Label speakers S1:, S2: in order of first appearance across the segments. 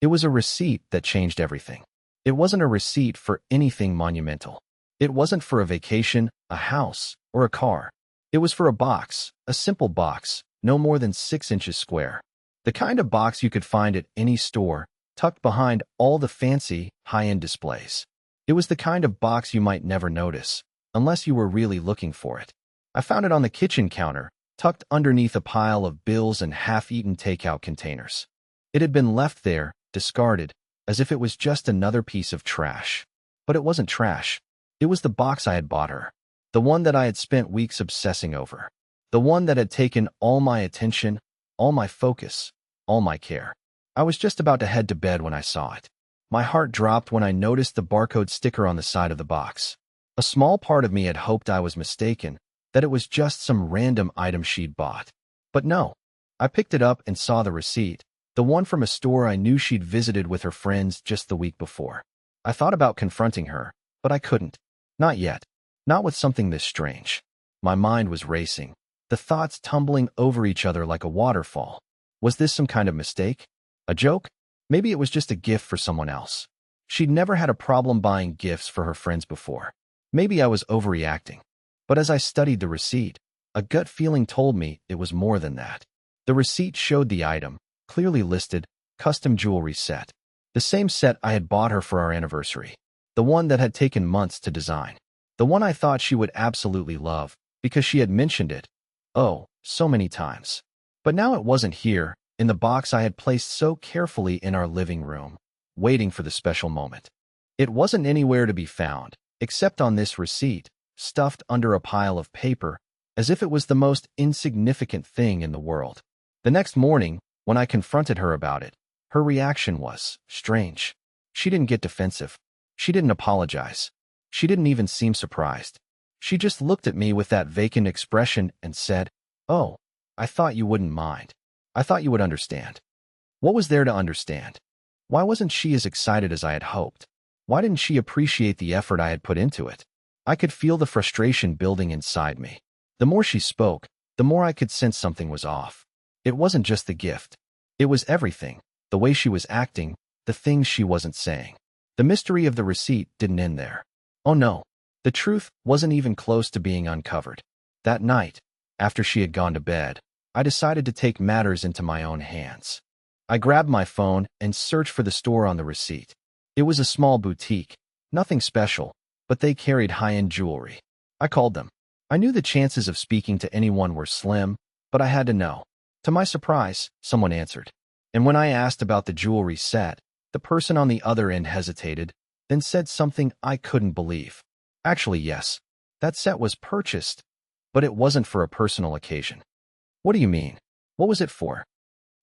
S1: It was a receipt that changed everything. It wasn't a receipt for anything monumental. It wasn't for a vacation, a house, or a car. It was for a box, a simple box, no more than 6 inches square. The kind of box you could find at any store, tucked behind all the fancy, high-end displays. It was the kind of box you might never notice, unless you were really looking for it. I found it on the kitchen counter, tucked underneath a pile of bills and half-eaten takeout containers. It had been left there, discarded, as if it was just another piece of trash. But it wasn't trash. It was the box I had bought her. The one that I had spent weeks obsessing over. The one that had taken all my attention, all my focus, all my care. I was just about to head to bed when I saw it. My heart dropped when I noticed the barcode sticker on the side of the box. A small part of me had hoped I was mistaken, that it was just some random item she'd bought. But no. I picked it up and saw the receipt, the one from a store I knew she'd visited with her friends just the week before. I thought about confronting her, but I couldn't. Not yet. Not with something this strange. My mind was racing, the thoughts tumbling over each other like a waterfall. Was this some kind of mistake? A joke? Maybe it was just a gift for someone else. She'd never had a problem buying gifts for her friends before. Maybe I was overreacting. But as I studied the receipt, a gut feeling told me it was more than that. The receipt showed the item, clearly listed, custom jewelry set. The same set I had bought her for our anniversary. The one that had taken months to design. The one I thought she would absolutely love, because she had mentioned it, oh, so many times. But now it wasn't here, in the box I had placed so carefully in our living room, waiting for the special moment. It wasn't anywhere to be found, except on this receipt, stuffed under a pile of paper, as if it was the most insignificant thing in the world. The next morning, when I confronted her about it, her reaction was strange. She didn't get defensive. She didn't apologize. She didn't even seem surprised. She just looked at me with that vacant expression and said, "Oh, I thought you wouldn't mind. I thought you would understand." What was there to understand? Why wasn't she as excited as I had hoped? Why didn't she appreciate the effort I had put into it? I could feel the frustration building inside me. The more she spoke, the more I could sense something was off. It wasn't just the gift. It was everything. The way she was acting, the things she wasn't saying. The mystery of the receipt didn't end there. Oh no, the truth wasn't even close to being uncovered. That night, after she had gone to bed, I decided to take matters into my own hands. I grabbed my phone and searched for the store on the receipt. It was a small boutique, nothing special, but they carried high-end jewelry. I called them. I knew the chances of speaking to anyone were slim, but I had to know. To my surprise, someone answered. And when I asked about the jewelry set, the person on the other end hesitated, then said something I couldn't believe. Actually, yes, that set was purchased, but it wasn't for a personal occasion. What do you mean? What was it for?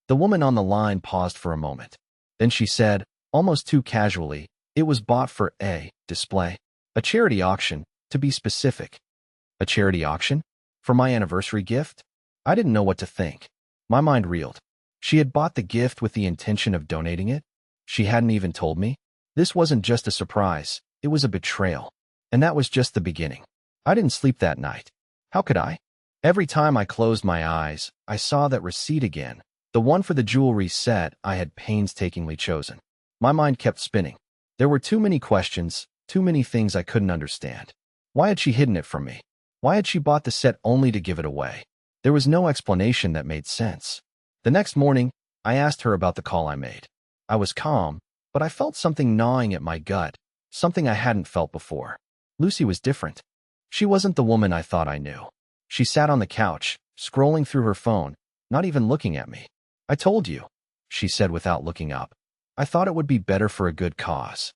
S1: The woman on the line paused for a moment. Then she said, almost too casually, it was bought for a display. A charity auction, to be specific. A charity auction? For my anniversary gift? I didn't know what to think. My mind reeled. She had bought the gift with the intention of donating it? She hadn't even told me? This wasn't just a surprise, it was a betrayal. And that was just the beginning. I didn't sleep that night. How could I? Every time I closed my eyes, I saw that receipt again, the one for the jewelry set I had painstakingly chosen. My mind kept spinning. There were too many questions, too many things I couldn't understand. Why had she hidden it from me? Why had she bought the set only to give it away? There was no explanation that made sense. The next morning, I asked her about the call I made. I was calm, but I felt something gnawing at my gut, something I hadn't felt before. Lucy was different. She wasn't the woman I thought I knew. She sat on the couch, scrolling through her phone, not even looking at me. "I told you," she said without looking up. "I thought it would be better for a good cause."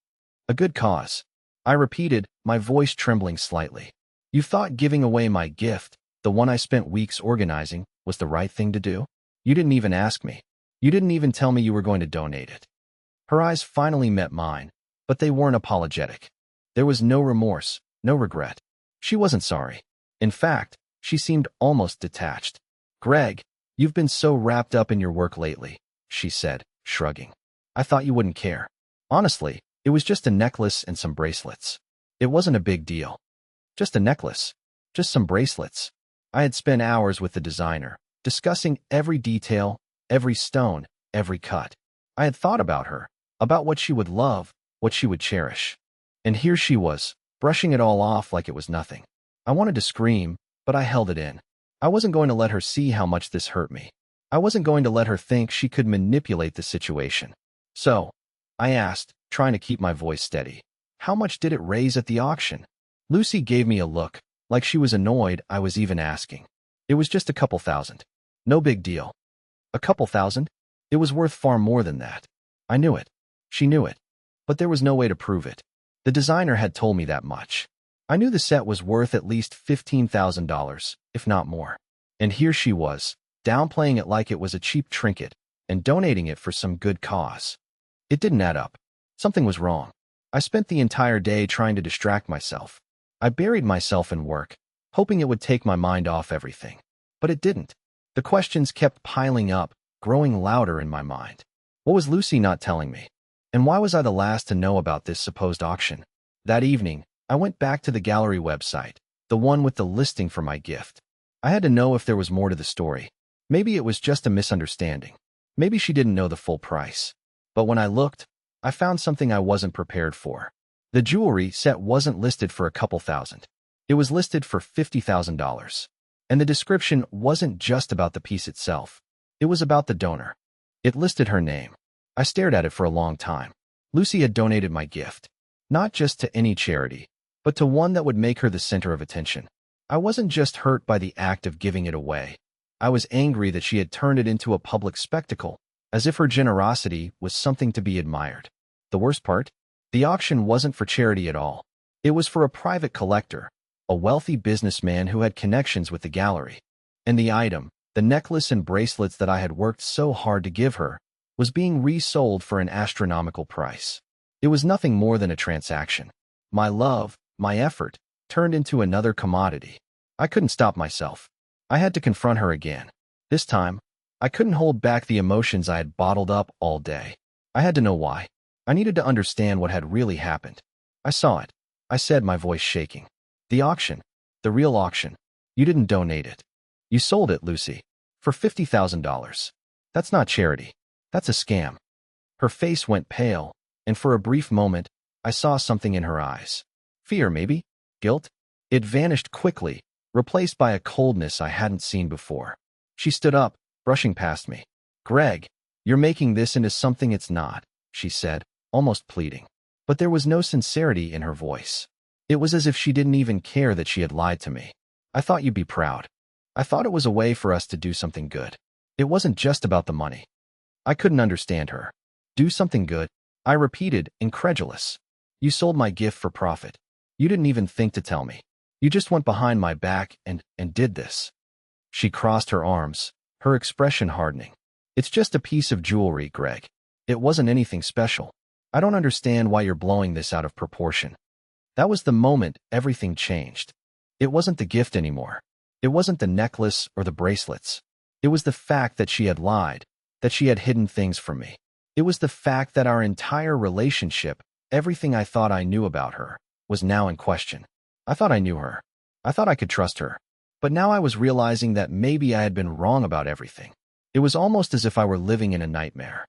S1: "A good cause," I repeated, my voice trembling slightly. "You thought giving away my gift, the one I spent weeks organizing, was the right thing to do? You didn't even ask me. You didn't even tell me you were going to donate it." Her eyes finally met mine, but they weren't apologetic. There was no remorse, no regret. She wasn't sorry. In fact, she seemed almost detached. "Greg, you've been so wrapped up in your work lately," she said, shrugging. "I thought you wouldn't care. Honestly, it was just a necklace and some bracelets. It wasn't a big deal. Just a necklace. Just some bracelets." I had spent hours with the designer, discussing every detail, every stone, every cut. I had thought about her, about what she would love, what she would cherish. And here she was, brushing it all off like it was nothing. I wanted to scream, but I held it in. I wasn't going to let her see how much this hurt me. I wasn't going to let her think she could manipulate the situation. So, I asked, trying to keep my voice steady, how much did it raise at the auction? Lucy gave me a look, like she was annoyed I was even asking. It was just a couple thousand. No big deal. A couple thousand? It was worth far more than that. I knew it. She knew it. But there was no way to prove it. The designer had told me that much. I knew the set was worth at least $15,000, if not more. And here she was, downplaying it like it was a cheap trinket, and donating it for some good cause. It didn't add up. Something was wrong. I spent the entire day trying to distract myself. I buried myself in work, hoping it would take my mind off everything. But it didn't. The questions kept piling up, growing louder in my mind. What was Lucy not telling me? And why was I the last to know about this supposed auction? That evening, I went back to the gallery website, the one with the listing for my gift. I had to know if there was more to the story. Maybe it was just a misunderstanding. Maybe she didn't know the full price. But when I looked, I found something I wasn't prepared for. The jewelry set wasn't listed for a couple thousand. It was listed for $50,000. And the description wasn't just about the piece itself. It was about the donor. It listed her name. I stared at it for a long time. Lucy had donated my gift, not just to any charity, but to one that would make her the center of attention. I wasn't just hurt by the act of giving it away. I was angry that she had turned it into a public spectacle, as if her generosity was something to be admired. The worst part? The auction wasn't for charity at all. It was for a private collector, a wealthy businessman who had connections with the gallery. And the item, the necklace and bracelets that I had worked so hard to give her, was being resold for an astronomical price. It was nothing more than a transaction. My love, my effort, turned into another commodity. I couldn't stop myself. I had to confront her again. This time, I couldn't hold back the emotions I had bottled up all day. I had to know why. I needed to understand what had really happened. I saw it. I said, my voice shaking. The auction. The real auction. You didn't donate it. You sold it, Lucy. For $50,000. That's not charity. That's a scam. Her face went pale, and for a brief moment, I saw something in her eyes. Fear, maybe? Guilt? It vanished quickly, replaced by a coldness I hadn't seen before. She stood up, brushing past me. Greg, you're making this into something it's not, she said, almost pleading. But there was no sincerity in her voice. It was as if she didn't even care that she had lied to me. I thought you'd be proud. I thought it was a way for us to do something good. It wasn't just about the money. I couldn't understand her. Do something good? I repeated, incredulous. You sold my gift for profit. You didn't even think to tell me. You just went behind my back and did this. She crossed her arms, her expression hardening. It's just a piece of jewelry, Greg. It wasn't anything special. I don't understand why you're blowing this out of proportion. That was the moment everything changed. It wasn't the gift anymore. It wasn't the necklace or the bracelets. It was the fact that she had lied, that she had hidden things from me. It was the fact that our entire relationship, everything I thought I knew about her, was now in question. I thought I knew her. I thought I could trust her. But now I was realizing that maybe I had been wrong about everything. It was almost as if I were living in a nightmare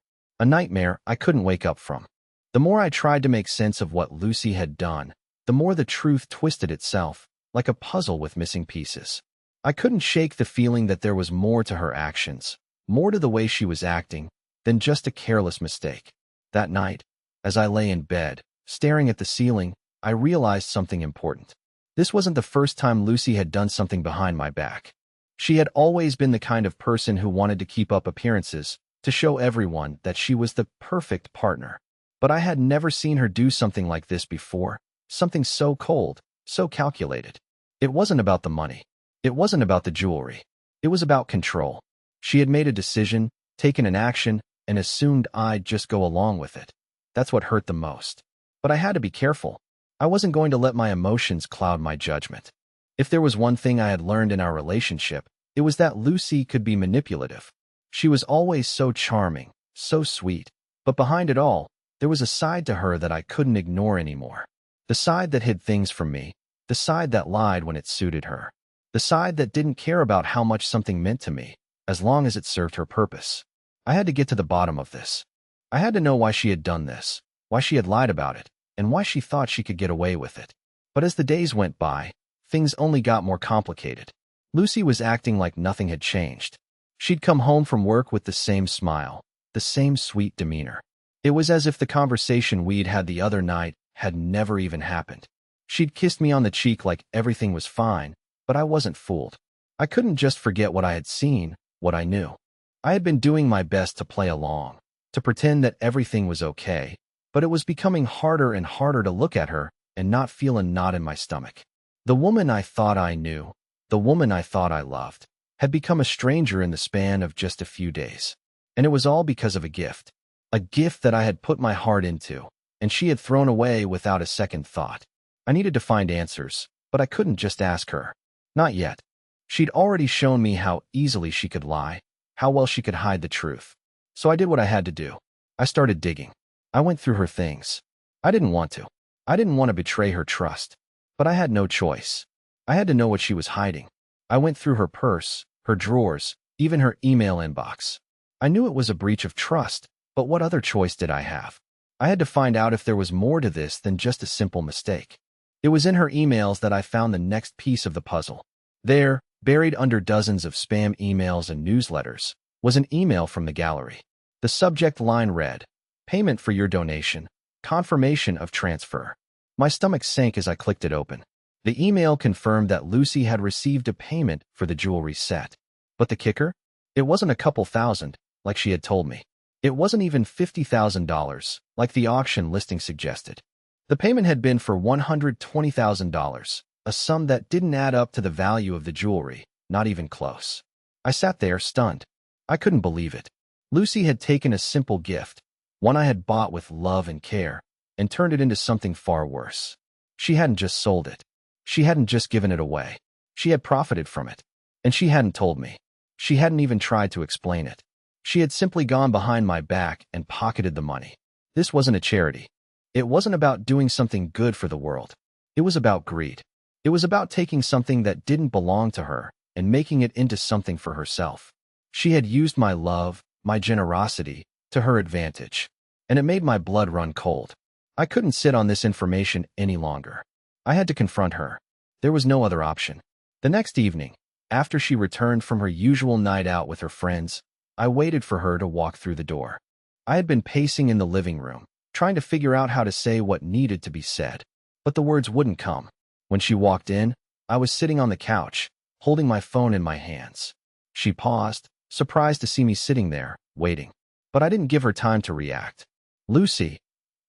S1: I couldn't wake up from. The more I tried to make sense of what Lucy had done, the more the truth twisted itself, like a puzzle with missing pieces. I couldn't shake the feeling that there was more to her actions, more to the way she was acting, than just a careless mistake. That night, as I lay in bed, staring at the ceiling, I realized something important. This wasn't the first time Lucy had done something behind my back. She had always been the kind of person who wanted to keep up appearances, to show everyone that she was the perfect partner. But I had never seen her do something like this before, something so cold, so calculated. It wasn't about the money. It wasn't about the jewelry. It was about control. She had made a decision, taken an action, and assumed I'd just go along with it. That's what hurt the most. But I had to be careful. I wasn't going to let my emotions cloud my judgment. If there was one thing I had learned in our relationship, it was that Lucy could be manipulative. She was always so charming, so sweet, but behind it all, there was a side to her that I couldn't ignore anymore. The side that hid things from me, the side that lied when it suited her, the side that didn't care about how much something meant to me, as long as it served her purpose. I had to get to the bottom of this. I had to know why she had done this, why she had lied about it, and why she thought she could get away with it. But as the days went by, things only got more complicated. Lucy was acting like nothing had changed. She'd come home from work with the same smile, the same sweet demeanor. It was as if the conversation we'd had the other night had never even happened. She'd kissed me on the cheek like everything was fine, but I wasn't fooled. I couldn't just forget what I had seen, what I knew. I had been doing my best to play along, to pretend that everything was okay, but it was becoming harder and harder to look at her and not feel a knot in my stomach. The woman I thought I knew, the woman I thought I loved, had become a stranger in the span of just a few days. And it was all because of a gift that I had put my heart into, and she had thrown away without a second thought. I needed to find answers, but I couldn't just ask her. Not yet. She'd already shown me how easily she could lie, how well she could hide the truth. So I did what I had to do. I started digging. I went through her things. I didn't want to. I didn't want to betray her trust. But I had no choice. I had to know what she was hiding. I went through her purse, her drawers, even her email inbox. I knew it was a breach of trust, but what other choice did I have? I had to find out if there was more to this than just a simple mistake. It was in her emails that I found the next piece of the puzzle. There, buried under dozens of spam emails and newsletters, was an email from the gallery. The subject line read, "Payment for your donation. Confirmation of transfer." My stomach sank as I clicked it open. The email confirmed that Lucy had received a payment for the jewelry set. But the kicker? It wasn't a couple thousand, like she had told me. It wasn't even $50,000, like the auction listing suggested. The payment had been for $120,000, a sum that didn't add up to the value of the jewelry, not even close. I sat there, stunned. I couldn't believe it. Lucy had taken a simple gift, one I had bought with love and care, and turned it into something far worse. She hadn't just sold it. She hadn't just given it away. She had profited from it. And she hadn't told me. She hadn't even tried to explain it. She had simply gone behind my back and pocketed the money. This wasn't a charity. It wasn't about doing something good for the world. It was about greed. It was about taking something that didn't belong to her and making it into something for herself. She had used my love, my generosity, to her advantage, and it made my blood run cold. I couldn't sit on this information any longer. I had to confront her. There was no other option. The next evening, after she returned from her usual night out with her friends, I waited for her to walk through the door. I had been pacing in the living room, trying to figure out how to say what needed to be said, but the words wouldn't come. When she walked in, I was sitting on the couch, holding my phone in my hands. She paused, surprised to see me sitting there, waiting. But I didn't give her time to react. "Lucy,"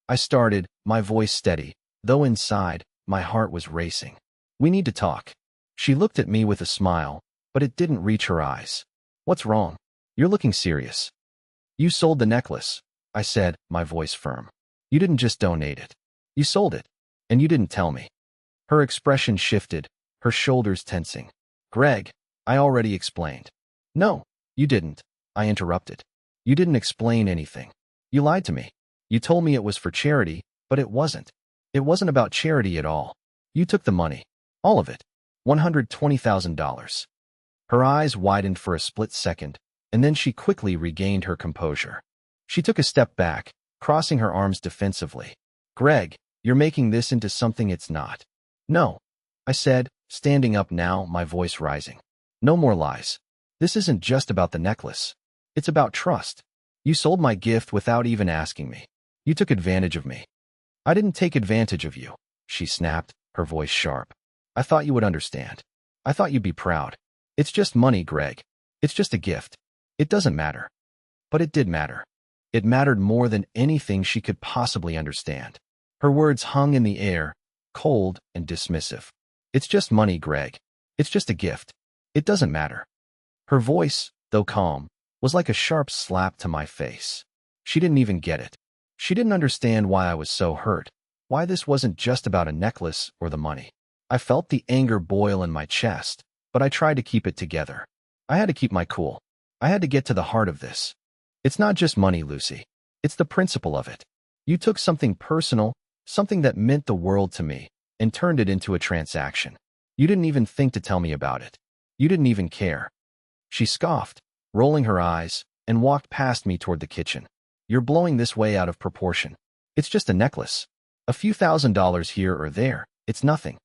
S1: I started, my voice steady, though inside, my heart was racing. "We need to talk." She looked at me with a smile, but it didn't reach her eyes. "What's wrong? You're looking serious." "You sold the necklace," I said, my voice firm. "You didn't just donate it. You sold it. And you didn't tell me." Her expression shifted, her shoulders tensing. "Greg, I already explained." "No, you didn't," I interrupted. "You didn't explain anything. You lied to me. You told me it was for charity, but it wasn't. It wasn't about charity at all. You took the money. All of it. $120,000. Her eyes widened for a split second, and then she quickly regained her composure. She took a step back, crossing her arms defensively. "Greg, you're making this into something it's not." "No," I said, standing up now, my voice rising. "No more lies. This isn't just about the necklace. It's about trust. You sold my gift without even asking me. You took advantage of me." "I didn't take advantage of you," she snapped, her voice sharp. "I thought you would understand. I thought you'd be proud. It's just money, Greg. It's just a gift. It doesn't matter." But it did matter. It mattered more than anything she could possibly understand. Her words hung in the air, cold and dismissive. "It's just money, Greg. It's just a gift. It doesn't matter." Her voice, though calm, was like a sharp slap to my face. She didn't even get it. She didn't understand why I was so hurt, why this wasn't just about a necklace or the money. I felt the anger boil in my chest, but I tried to keep it together. I had to keep my cool. I had to get to the heart of this. "It's not just money, Lucy. It's the principle of it. You took something personal, something that meant the world to me, and turned it into a transaction. You didn't even think to tell me about it. You didn't even care." She scoffed, rolling her eyes, and walked past me toward the kitchen. You're blowing this way out of proportion. It's just a necklace. A few $1,000s here or there. It's nothing.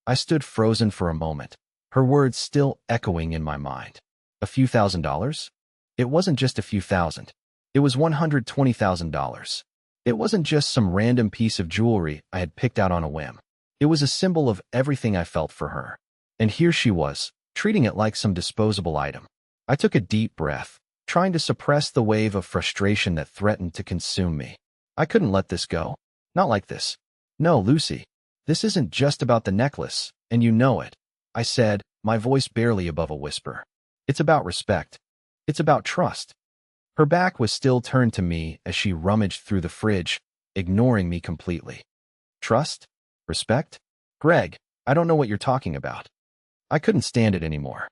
S1: I stood frozen for a moment, her words still echoing in my mind. A few $1,000s? It wasn't just a few thousand. It was $120,000. It wasn't just some random piece of jewelry I had picked out on a whim. It was a symbol of everything I felt for her. And here she was, treating it like some disposable item. I took a deep breath, trying to suppress the wave of frustration that threatened to consume me. I couldn't let this go. Not like this. No, Lucy. This isn't just about the necklace, and you know it, I said, my voice barely above a whisper. It's about respect. It's about trust. Her back was still turned to me as she rummaged through the fridge, ignoring me completely. Trust? Respect? Greg, I don't know what you're talking about. I couldn't stand it anymore.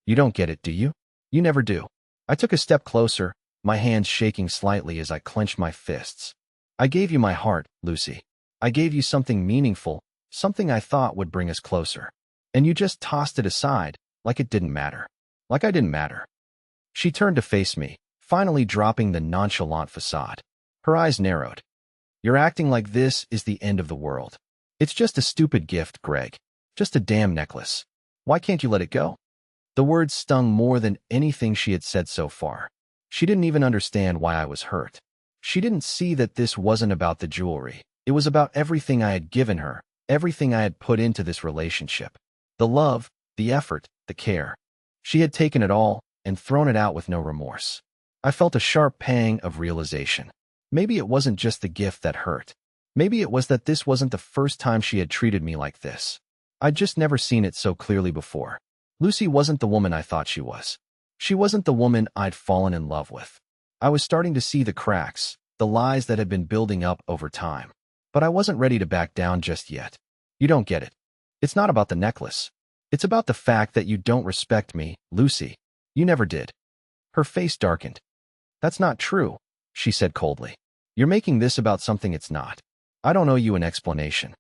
S1: You don't get it, do you? You never do. I took a step closer, my hands shaking slightly as I clenched my fists. I gave you my heart, Lucy. I gave you something meaningful, something I thought would bring us closer. And you just tossed it aside, like it didn't matter. Like I didn't matter. She turned to face me, finally dropping the nonchalant facade. Her eyes narrowed. You're acting like this is the end of the world. It's just a stupid gift, Greg. Just a damn necklace. Why can't you let it go? The words stung more than anything she had said so far. She didn't even understand why I was hurt. She didn't see that this wasn't about the jewelry. It was about everything I had given her, everything I had put into this relationship. The love, the effort, the care. She had taken it all and thrown it out with no remorse. I felt a sharp pang of realization. Maybe it wasn't just the gift that hurt. Maybe it was that this wasn't the first time she had treated me like this. I'd just never seen it so clearly before. Lucy wasn't the woman I thought she was. She wasn't the woman I'd fallen in love with. I was starting to see the cracks, the lies that had been building up over time. But I wasn't ready to back down just yet. You don't get it. It's not about the necklace. It's about the fact that you don't respect me, Lucy. You never did. Her face darkened. That's not true, she said coldly. You're making this about something it's not. I don't owe you an explanation.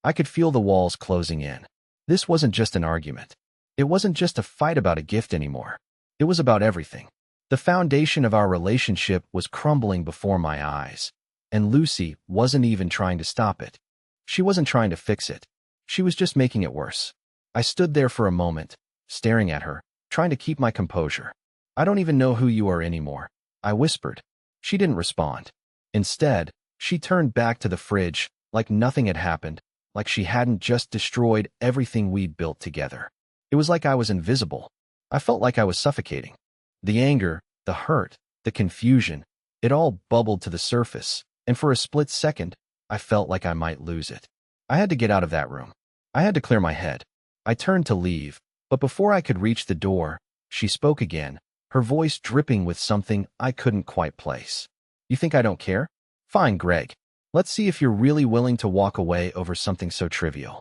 S1: I could feel the walls closing in. This wasn't just an argument. It wasn't just a fight about a gift anymore. It was about everything. The foundation of our relationship was crumbling before my eyes. And Lucy wasn't even trying to stop it. She wasn't trying to fix it. She was just making it worse. I stood there for a moment, staring at her, trying to keep my composure. I don't even know who you are anymore, I whispered. She didn't respond. Instead, she turned back to the fridge, like nothing had happened, like she hadn't just destroyed everything we'd built together. It was like I was invisible. I felt like I was suffocating. The anger, the hurt, the confusion, it all bubbled to the surface. And for a split second, I felt like I might lose it. I had to get out of that room. I had to clear my head. I turned to leave, but before I could reach the door, she spoke again, her voice dripping with something I couldn't quite place. You think I don't care? Fine, Greg. Let's see if you're really willing to walk away over something so trivial.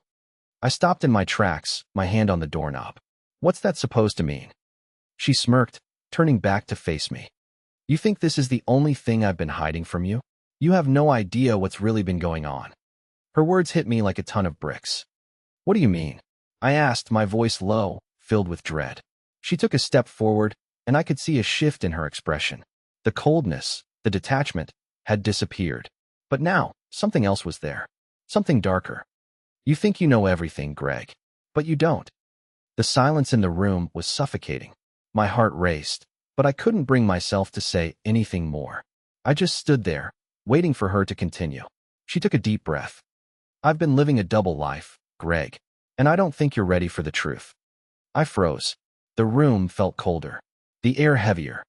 S1: I stopped in my tracks, my hand on the doorknob. What's that supposed to mean? She smirked, turning back to face me. You think this is the only thing I've been hiding from you? You have no idea what's really been going on. Her words hit me like a ton of bricks. What do you mean? I asked, my voice low, filled with dread. She took a step forward, and I could see a shift in her expression. The coldness, the detachment, had disappeared. But now, something else was there. Something darker. You think you know everything, Greg. But you don't. The silence in the room was suffocating. My heart raced, but I couldn't bring myself to say anything more. I just stood there, waiting for her to continue. She took a deep breath. I've been living a double life, Greg, and I don't think you're ready for the truth. I froze. The room felt colder, the air heavier.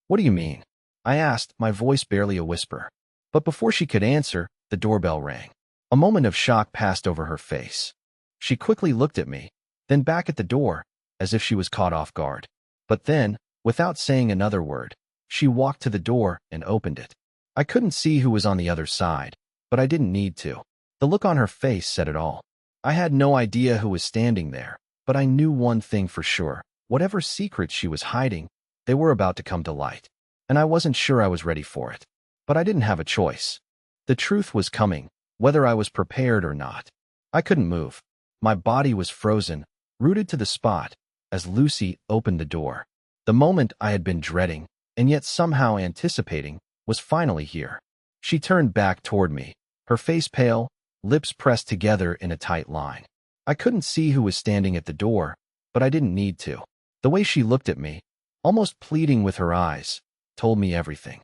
S1: What do you mean? I asked, my voice barely a whisper. But before she could answer, the doorbell rang. A moment of shock passed over her face. She quickly looked at me, then back at the door, as if she was caught off guard. But then, without saying another word, she walked to the door and opened it. I couldn't see who was on the other side, but I didn't need to. The look on her face said it all. I had no idea who was standing there, but I knew one thing for sure. Whatever secrets she was hiding, they were about to come to light. And I wasn't sure I was ready for it. But I didn't have a choice. The truth was coming, whether I was prepared or not. I couldn't move. My body was frozen, rooted to the spot, as Lucy opened the door. The moment I had been dreading, and yet somehow anticipating, was finally here. She turned back toward me, her face pale, lips pressed together in a tight line. I couldn't see who was standing at the door, but I didn't need to. The way she looked at me, almost pleading with her eyes, told me everything.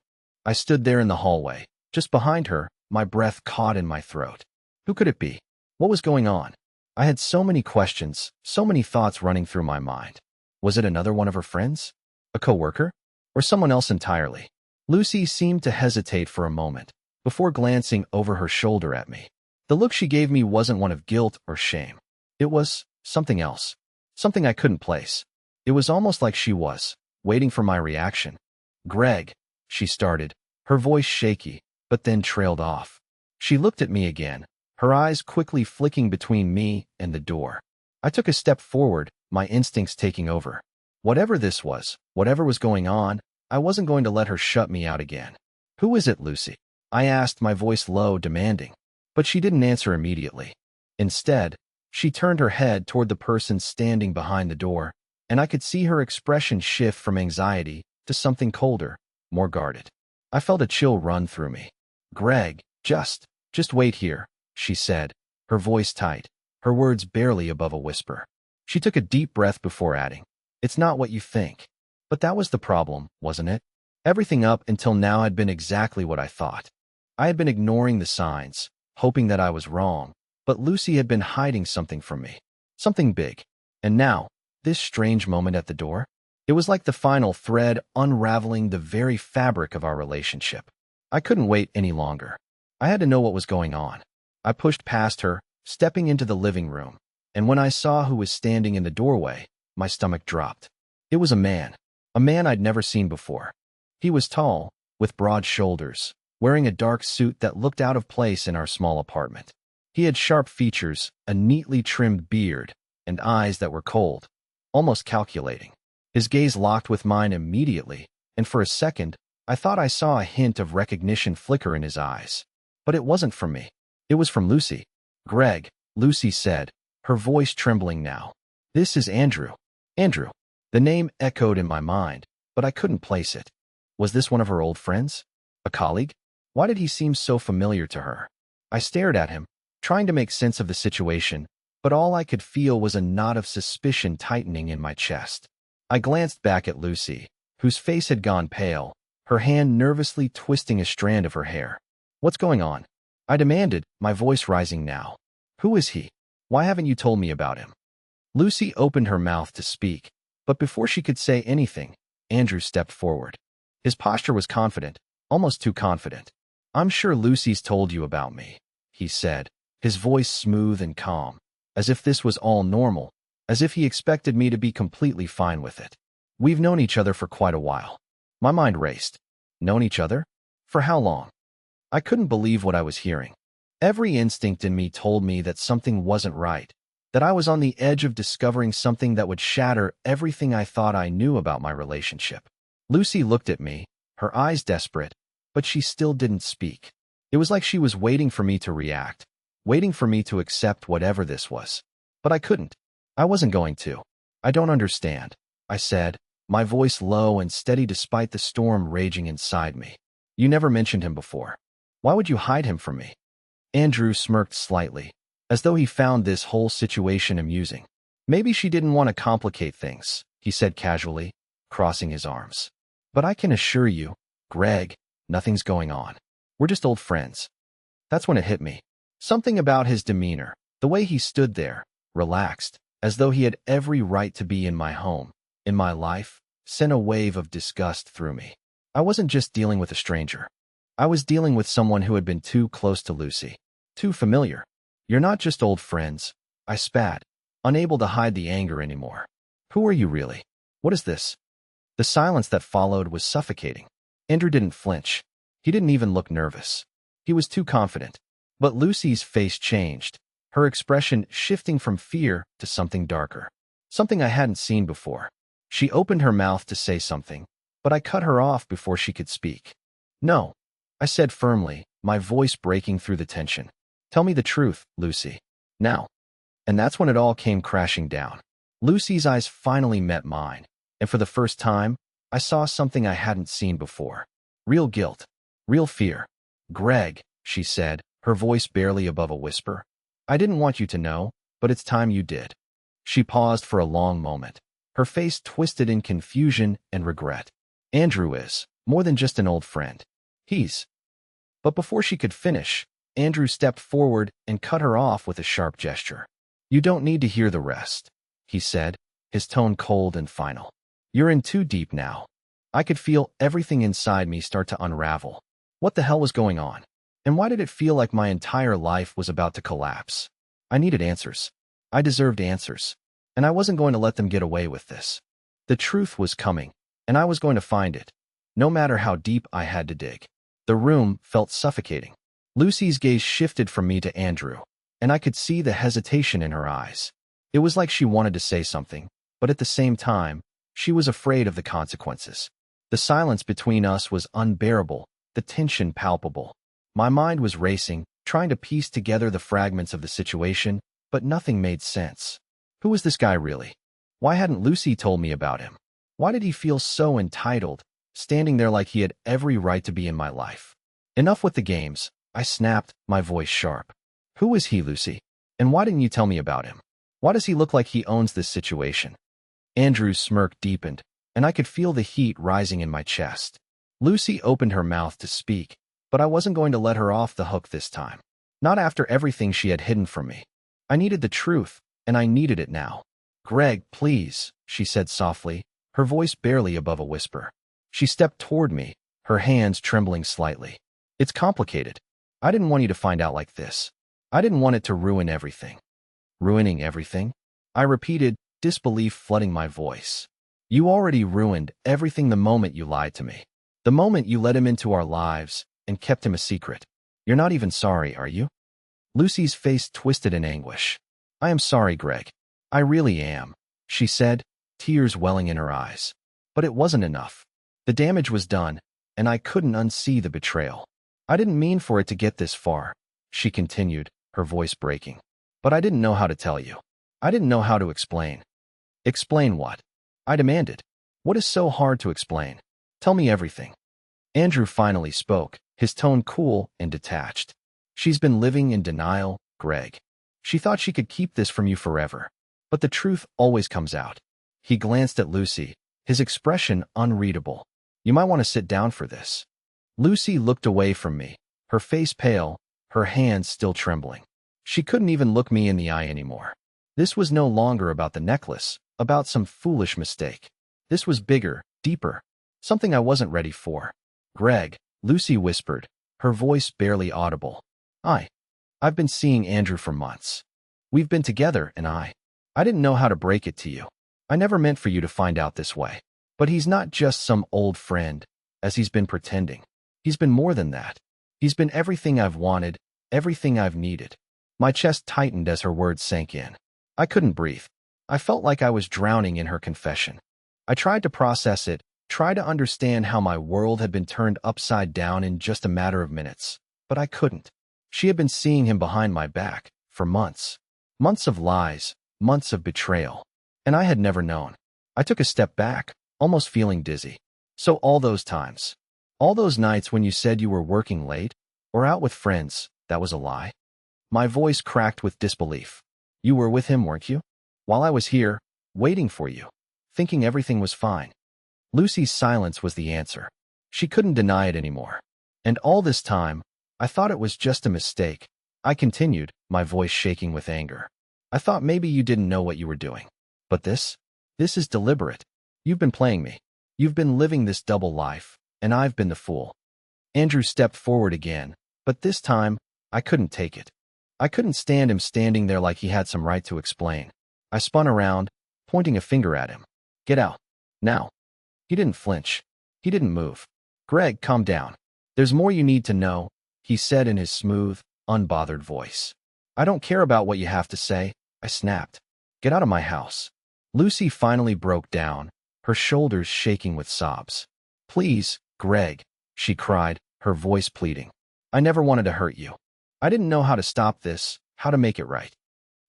S1: I stood there in the hallway, just behind her, my breath caught in my throat. Who could it be? What was going on? I had so many questions, so many thoughts running through my mind. Was it another one of her friends? A coworker? Or someone else entirely? Lucy seemed to hesitate for a moment, before glancing over her shoulder at me. The look she gave me wasn't one of guilt or shame. It was something else. Something I couldn't place. It was almost like she was waiting for my reaction. "Greg," she started, her voice shaky, but then trailed off. She looked at me again, her eyes quickly flicking between me and the door. I took a step forward, my instincts taking over. Whatever this was, whatever was going on, I wasn't going to let her shut me out again. "Who is it, Lucy?" I asked, my voice low, demanding. But she didn't answer immediately. Instead, she turned her head toward the person standing behind the door, and I could see her expression shift from anxiety to something colder, more guarded. I felt a chill run through me. "Greg, just wait here," she said, her voice tight, her words barely above a whisper. She took a deep breath before adding, "It's not what you think." But that was the problem, wasn't it? Everything up until now had been exactly what I thought. I had been ignoring the signs, hoping that I was wrong, but Lucy had been hiding something from me. Something big. And now, this strange moment at the door? It was like the final thread unraveling the very fabric of our relationship. I couldn't wait any longer. I had to know what was going on. I pushed past her, stepping into the living room, and when I saw who was standing in the doorway, my stomach dropped. It was a man I'd never seen before. He was tall, with broad shoulders, wearing a dark suit that looked out of place in our small apartment. He had sharp features, a neatly trimmed beard, and eyes that were cold, almost calculating. His gaze locked with mine immediately, and for a second, I thought I saw a hint of recognition flicker in his eyes. But it wasn't from me. It was from Lucy. "Greg," Lucy said, her voice trembling now. "This is Andrew." Andrew. The name echoed in my mind, but I couldn't place it. Was this one of her old friends? A colleague? Why did he seem so familiar to her? I stared at him, trying to make sense of the situation, but all I could feel was a knot of suspicion tightening in my chest. I glanced back at Lucy, whose face had gone pale, her hand nervously twisting a strand of her hair. "What's going on?" I demanded, my voice rising now. "Who is he? Why haven't you told me about him?" Lucy opened her mouth to speak, but before she could say anything, Andrew stepped forward. His posture was confident, almost too confident. "I'm sure Lucy's told you about me," he said, his voice smooth and calm, as if this was all normal, as if he expected me to be completely fine with it. "We've known each other for quite a while." My mind raced. Known each other? For how long? I couldn't believe what I was hearing. Every instinct in me told me that something wasn't right, that I was on the edge of discovering something that would shatter everything I thought I knew about my relationship. Lucy looked at me, her eyes desperate, but she still didn't speak. It was like she was waiting for me to react, waiting for me to accept whatever this was. But I couldn't. I wasn't going to. "I don't understand," I said, my voice low and steady despite the storm raging inside me. "You never mentioned him before. Why would you hide him from me?" Andrew smirked slightly, as though he found this whole situation amusing. "Maybe she didn't want to complicate things," he said casually, crossing his arms. "But I can assure you, Greg, nothing's going on. We're just old friends." That's when it hit me. Something about his demeanor, the way he stood there, relaxed, as though he had every right to be in my home, in my life, sent a wave of disgust through me. I wasn't just dealing with a stranger. I was dealing with someone who had been too close to Lucy, too familiar. "You're not just old friends," I spat, unable to hide the anger anymore. "Who are you really? What is this?" The silence that followed was suffocating. Andrew didn't flinch. He didn't even look nervous. He was too confident. But Lucy's face changed, her expression shifting from fear to something darker, something I hadn't seen before. She opened her mouth to say something, but I cut her off before she could speak. "No," I said firmly, my voice breaking through the tension. "Tell me the truth, Lucy. Now." And that's when it all came crashing down. Lucy's eyes finally met mine, and for the first time, I saw something I hadn't seen before. Real guilt. Real fear. Greg, she said, her voice barely above a whisper. I didn't want you to know, but it's time you did. She paused for a long moment, her face twisted in confusion and regret. Andrew is more than just an old friend. He's... But before she could finish, Andrew stepped forward and cut her off with a sharp gesture. You don't need to hear the rest, he said, his tone cold and final. You're in too deep now. I could feel everything inside me start to unravel. What the hell was going on? And why did it feel like my entire life was about to collapse? I needed answers. I deserved answers. And I wasn't going to let them get away with this. The truth was coming, and I was going to find it, no matter how deep I had to dig. The room felt suffocating. Lucy's gaze shifted from me to Andrew, and I could see the hesitation in her eyes. It was like she wanted to say something, but at the same time, she was afraid of the consequences. The silence between us was unbearable, the tension palpable. My mind was racing, trying to piece together the fragments of the situation, but nothing made sense. Who was this guy really? Why hadn't Lucy told me about him? Why did he feel so entitled, standing there like he had every right to be in my life? Enough with the games, I snapped, my voice sharp. Who is he, Lucy? And why didn't you tell me about him? Why does he look like he owns this situation? Andrew's smirk deepened, and I could feel the heat rising in my chest. Lucy opened her mouth to speak, but I wasn't going to let her off the hook this time. Not after everything she had hidden from me. I needed the truth, and I needed it now. Greg, please, she said softly, her voice barely above a whisper. She stepped toward me, her hands trembling slightly. It's complicated. I didn't want you to find out like this. I didn't want it to ruin everything. Ruining everything? I repeated, disbelief flooding my voice. You already ruined everything the moment you lied to me. The moment you let him into our lives and kept him a secret. You're not even sorry, are you? Lucy's face twisted in anguish. I am sorry, Greg. I really am, she said, tears welling in her eyes. But it wasn't enough. The damage was done, and I couldn't unsee the betrayal. I didn't mean for it to get this far, she continued, her voice breaking. But I didn't know how to tell you. I didn't know how to explain. Explain what? I demanded. What is so hard to explain? Tell me everything. Andrew finally spoke, his tone cool and detached. She's been living in denial, Greg. She thought she could keep this from you forever. But the truth always comes out. He glanced at Lucy, his expression unreadable. You might want to sit down for this. Lucy looked away from me, her face pale, her hands still trembling. She couldn't even look me in the eye anymore. This was no longer about the necklace, about some foolish mistake. This was bigger, deeper, something I wasn't ready for. Greg, Lucy whispered, her voice barely audible. I've been seeing Andrew for months. We've been together, and I didn't know how to break it to you. I never meant for you to find out this way. But he's not just some old friend, as he's been pretending. He's been more than that. He's been everything I've wanted, everything I've needed. My chest tightened as her words sank in. I couldn't breathe. I felt like I was drowning in her confession. I tried to process it, try to understand how my world had been turned upside down in just a matter of minutes. But I couldn't. She had been seeing him behind my back, for months. Months of lies, months of betrayal. And I had never known. I took a step back, almost feeling dizzy. So all those times, all those nights when you said you were working late, or out with friends, that was a lie? My voice cracked with disbelief. You were with him, weren't you? While I was here, waiting for you, thinking everything was fine. Lucy's silence was the answer. She couldn't deny it anymore. And all this time, I thought it was just a mistake. I continued, my voice shaking with anger. I thought maybe you didn't know what you were doing. But this is deliberate. You've been playing me. You've been living this double life, and I've been the fool. Andrew stepped forward again, but this time, I couldn't take it. I couldn't stand him standing there like he had some right to explain. I spun around, pointing a finger at him. Get out. Now. He didn't flinch. He didn't move. Greg, calm down. There's more you need to know, he said in his smooth, unbothered voice. I don't care about what you have to say, I snapped. Get out of my house. Lucy finally broke down, her shoulders shaking with sobs. Please, Greg, she cried, her voice pleading. I never wanted to hurt you. I didn't know how to stop this, how to make it right.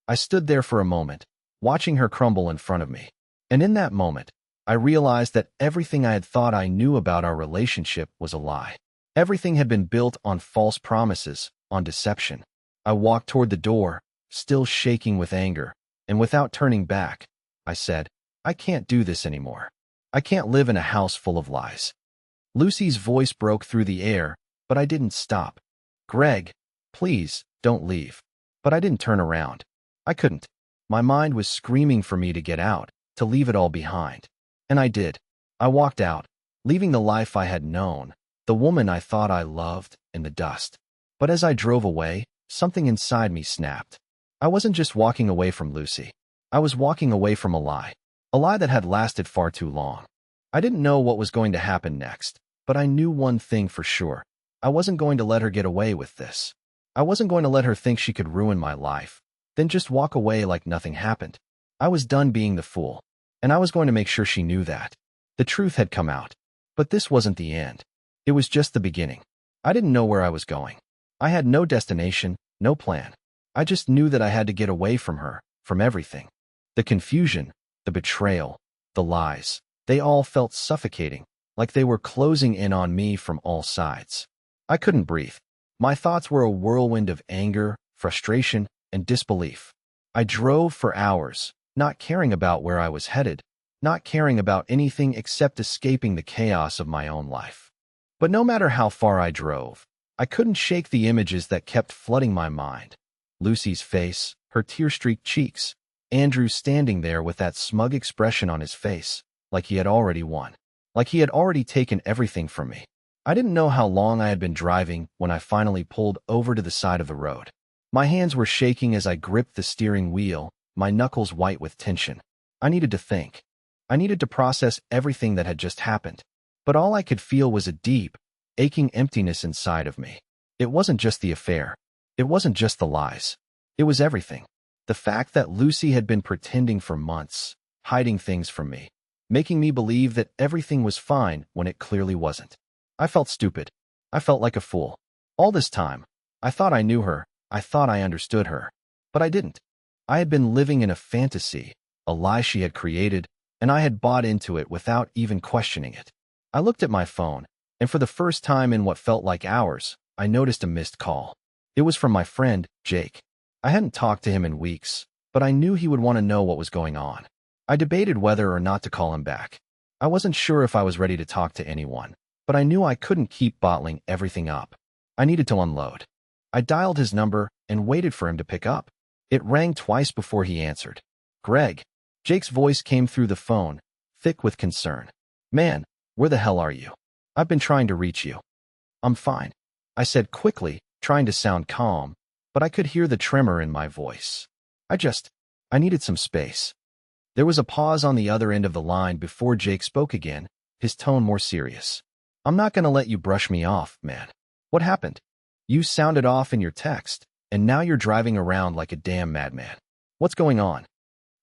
S1: I stood there for a moment, watching her crumble in front of me. And in that moment, I realized that everything I had thought I knew about our relationship was a lie. Everything had been built on false promises, on deception. I walked toward the door, still shaking with anger, and without turning back, I said, I can't do this anymore. I can't live in a house full of lies. Lucy's voice broke through the air, but I didn't stop. Greg, please, don't leave. But I didn't turn around. I couldn't. My mind was screaming for me to get out, to leave it all behind. And I did. I walked out, leaving the life I had known, the woman I thought I loved, in the dust. But as I drove away, something inside me snapped. I wasn't just walking away from Lucy. I was walking away from a lie that had lasted far too long. I didn't know what was going to happen next, but I knew one thing for sure. I wasn't going to let her get away with this. I wasn't going to let her think she could ruin my life, then just walk away like nothing happened. I was done being the fool, and I was going to make sure she knew that. The truth had come out, but this wasn't the end. It was just the beginning. I didn't know where I was going. I had no destination, no plan. I just knew that I had to get away from her, from everything. The confusion, the betrayal, the lies, they all felt suffocating, like they were closing in on me from all sides. I couldn't breathe. My thoughts were a whirlwind of anger, frustration, and disbelief. I drove for hours, not caring about where I was headed, not caring about anything except escaping the chaos of my own life. But no matter how far I drove, I couldn't shake the images that kept flooding my mind. Lucy's face, her tear-streaked cheeks, Andrew standing there with that smug expression on his face, like he had already won, like he had already taken everything from me. I didn't know how long I had been driving when I finally pulled over to the side of the road. My hands were shaking as I gripped the steering wheel, my knuckles white with tension. I needed to think. I needed to process everything that had just happened. But all I could feel was a deep, aching emptiness inside of me. It wasn't just the affair. It wasn't just the lies. It was everything. The fact that Lucy had been pretending for months, hiding things from me, making me believe that everything was fine when it clearly wasn't. I felt stupid. I felt like a fool. All this time, I thought I knew her. I thought I understood her. But I didn't. I had been living in a fantasy, a lie she had created, and I had bought into it without even questioning it. I looked at my phone, and for the first time in what felt like hours, I noticed a missed call. It was from my friend, Jake. I hadn't talked to him in weeks, but I knew he would want to know what was going on. I debated whether or not to call him back. I wasn't sure if I was ready to talk to anyone, but I knew I couldn't keep bottling everything up. I needed to unload. I dialed his number and waited for him to pick up. It rang twice before he answered. Greg. Jake's voice came through the phone, thick with concern. Man, where the hell are you? I've been trying to reach you. I'm fine, I said quickly, trying to sound calm, but I could hear the tremor in my voice. I needed some space. There was a pause on the other end of the line before Jake spoke again, his tone more serious. I'm not going to let you brush me off, man. What happened? You sounded off in your text, and now you're driving around like a damn madman. What's going on?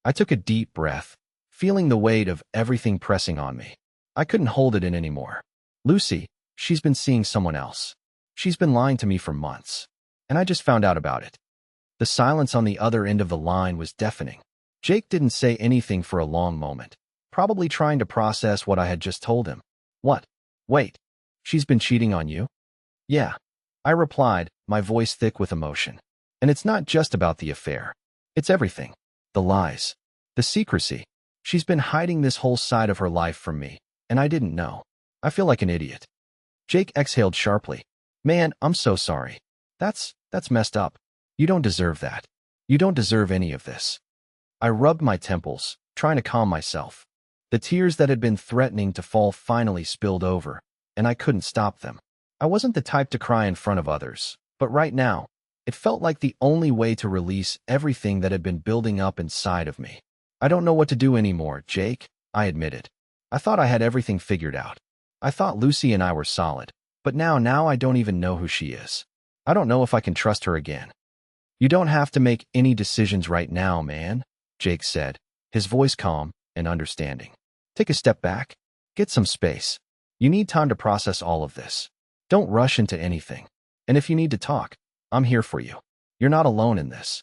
S1: I took a deep breath, feeling the weight of everything pressing on me. I couldn't hold it in anymore. Lucy, she's been seeing someone else. She's been lying to me for months, and I just found out about it. The silence on the other end of the line was deafening. Jake didn't say anything for a long moment, probably trying to process what I had just told him. What? Wait, she's been cheating on you? Yeah, I replied, my voice thick with emotion. And it's not just about the affair. It's everything. The lies. The secrecy. She's been hiding this whole side of her life from me, and I didn't know. I feel like an idiot. Jake exhaled sharply. Man, I'm so sorry. That's messed up. You don't deserve that. You don't deserve any of this. I rubbed my temples, trying to calm myself. The tears that had been threatening to fall finally spilled over, and I couldn't stop them. I wasn't the type to cry in front of others, but right now, it felt like the only way to release everything that had been building up inside of me. I don't know what to do anymore, Jake, I admitted. I thought I had everything figured out. I thought Lucy and I were solid, but now I don't even know who she is. I don't know if I can trust her again. You don't have to make any decisions right now, man, Jake said, his voice calm and understanding. Take a step back. Get some space. You need time to process all of this. Don't rush into anything. And if you need to talk, I'm here for you. You're not alone in this.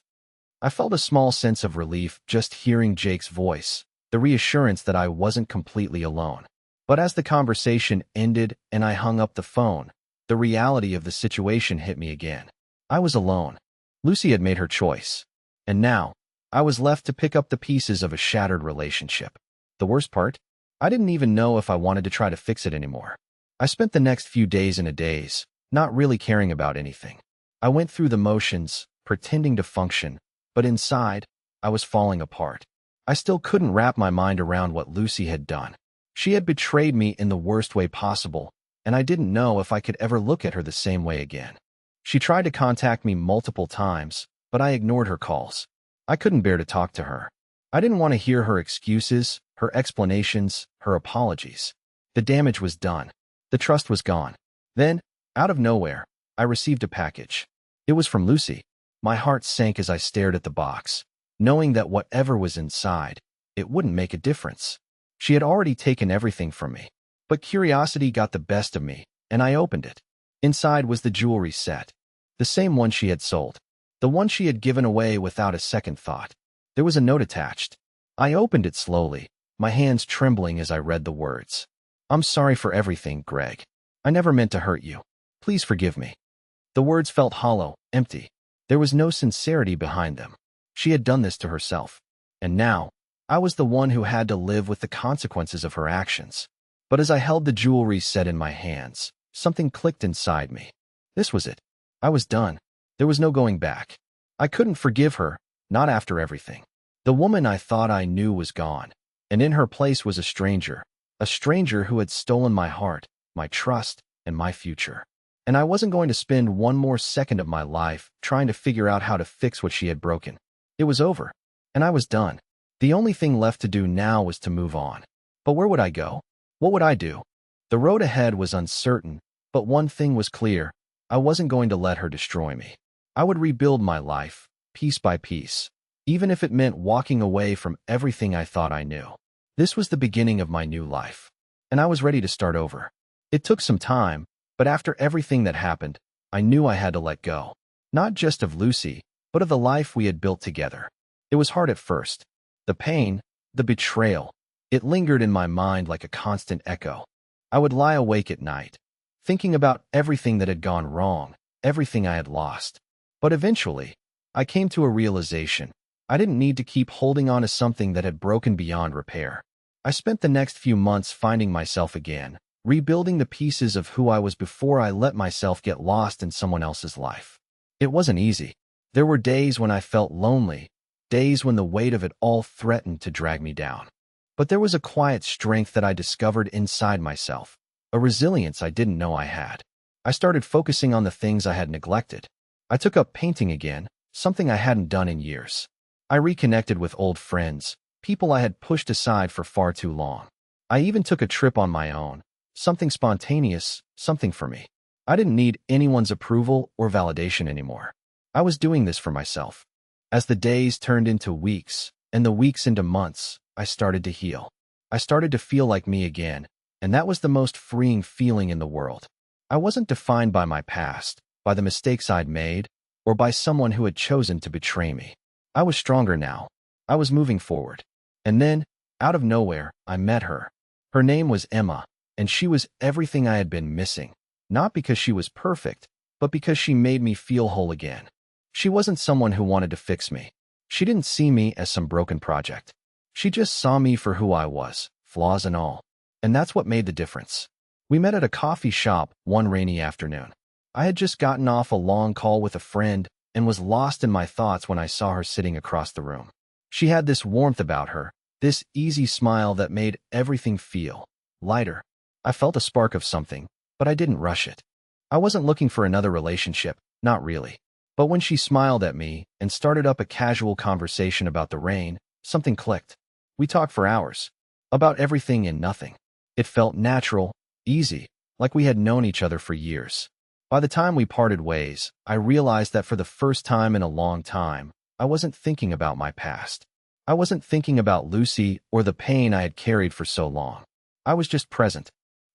S1: I felt a small sense of relief just hearing Jake's voice, the reassurance that I wasn't completely alone. But as the conversation ended and I hung up the phone, the reality of the situation hit me again. I was alone. Lucy had made her choice. And now, I was left to pick up the pieces of a shattered relationship. The worst part? I didn't even know if I wanted to try to fix it anymore. I spent the next few days in a daze, not really caring about anything. I went through the motions, pretending to function, but inside, I was falling apart. I still couldn't wrap my mind around what Lucy had done. She had betrayed me in the worst way possible, and I didn't know if I could ever look at her the same way again. She tried to contact me multiple times, but I ignored her calls. I couldn't bear to talk to her. I didn't want to hear her excuses, her explanations, her apologies. The damage was done. The trust was gone. Then, out of nowhere, I received a package. It was from Lucy. My heart sank as I stared at the box, knowing that whatever was inside, it wouldn't make a difference. She had already taken everything from me. But curiosity got the best of me, and I opened it. Inside was the jewelry set. The same one she had sold. The one she had given away without a second thought. There was a note attached. I opened it slowly, my hands trembling as I read the words. "I'm sorry for everything, Greg. I never meant to hurt you. Please forgive me." The words felt hollow, empty. There was no sincerity behind them. She had done this to herself. And now, I was the one who had to live with the consequences of her actions. But as I held the jewelry set in my hands, something clicked inside me. This was it. I was done. There was no going back. I couldn't forgive her, not after everything. The woman I thought I knew was gone, and in her place was a stranger who had stolen my heart, my trust, and my future. And I wasn't going to spend one more second of my life trying to figure out how to fix what she had broken. It was over, and I was done. The only thing left to do now was to move on. But where would I go? What would I do? The road ahead was uncertain, but one thing was clear. I wasn't going to let her destroy me. I would rebuild my life, piece by piece, even if it meant walking away from everything I thought I knew. This was the beginning of my new life, and I was ready to start over. It took some time, but after everything that happened, I knew I had to let go. Not just of Lucy, but of the life we had built together. It was hard at first. The pain, the betrayal, it lingered in my mind like a constant echo. I would lie awake at night, thinking about everything that had gone wrong, everything I had lost. But eventually, I came to a realization. I didn't need to keep holding on to something that had broken beyond repair. I spent the next few months finding myself again, rebuilding the pieces of who I was before I let myself get lost in someone else's life. It wasn't easy. There were days when I felt lonely, days when the weight of it all threatened to drag me down. But there was a quiet strength that I discovered inside myself, a resilience I didn't know I had. I started focusing on the things I had neglected. I took up painting again, something I hadn't done in years. I reconnected with old friends, people I had pushed aside for far too long. I even took a trip on my own, something spontaneous, something for me. I didn't need anyone's approval or validation anymore. I was doing this for myself. As the days turned into weeks, and the weeks into months, I started to heal. I started to feel like me again, and that was the most freeing feeling in the world. I wasn't defined by my past, by the mistakes I'd made, or by someone who had chosen to betray me. I was stronger now. I was moving forward. And then, out of nowhere, I met her. Her name was Emma, and she was everything I had been missing. Not because she was perfect, but because she made me feel whole again. She wasn't someone who wanted to fix me. She didn't see me as some broken project. She just saw me for who I was, flaws and all. And that's what made the difference. We met at a coffee shop one rainy afternoon. I had just gotten off a long call with a friend and was lost in my thoughts when I saw her sitting across the room. She had this warmth about her, this easy smile that made everything feel lighter. I felt a spark of something, but I didn't rush it. I wasn't looking for another relationship, not really. But when she smiled at me and started up a casual conversation about the rain, something clicked. We talked for hours, about everything and nothing. It felt natural, easy, like we had known each other for years. By the time we parted ways, I realized that for the first time in a long time, I wasn't thinking about my past. I wasn't thinking about Lucy or the pain I had carried for so long. I was just present.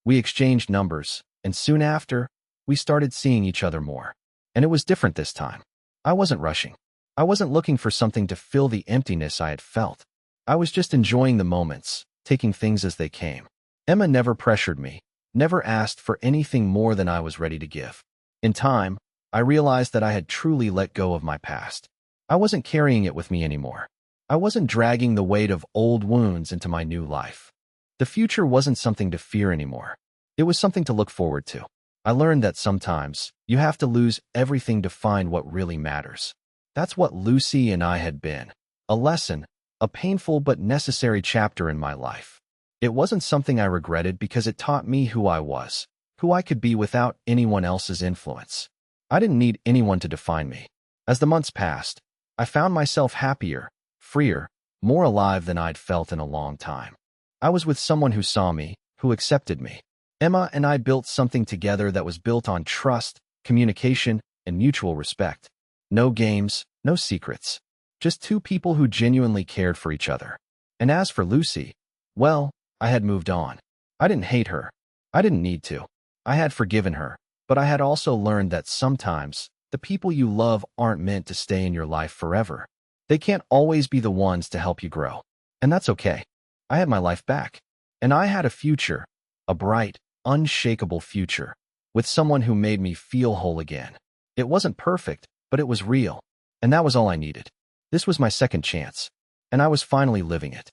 S1: We exchanged numbers, and soon after, we started seeing each other more. And it was different this time. I wasn't rushing. I wasn't looking for something to fill the emptiness I had felt. I was just enjoying the moments, taking things as they came. Emma never pressured me, never asked for anything more than I was ready to give. In time, I realized that I had truly let go of my past. I wasn't carrying it with me anymore. I wasn't dragging the weight of old wounds into my new life. The future wasn't something to fear anymore. It was something to look forward to. I learned that sometimes you have to lose everything to find what really matters. That's what Lucy and I had been. A lesson, a painful but necessary chapter in my life. It wasn't something I regretted because it taught me who I was, who I could be without anyone else's influence. I didn't need anyone to define me. As the months passed, I found myself happier, freer, more alive than I'd felt in a long time. I was with someone who saw me, who accepted me. Emma and I built something together that was built on trust, communication, and mutual respect. No games, no secrets. Just two people who genuinely cared for each other. And as for Lucy, well, I had moved on. I didn't hate her. I didn't need to. I had forgiven her, but I had also learned that sometimes the people you love aren't meant to stay in your life forever. They can't always be the ones to help you grow. And that's okay. I had my life back. And I had a future, a bright, unshakable future, with someone who made me feel whole again. It wasn't perfect, but it was real. And that was all I needed. This was my second chance. And I was finally living it.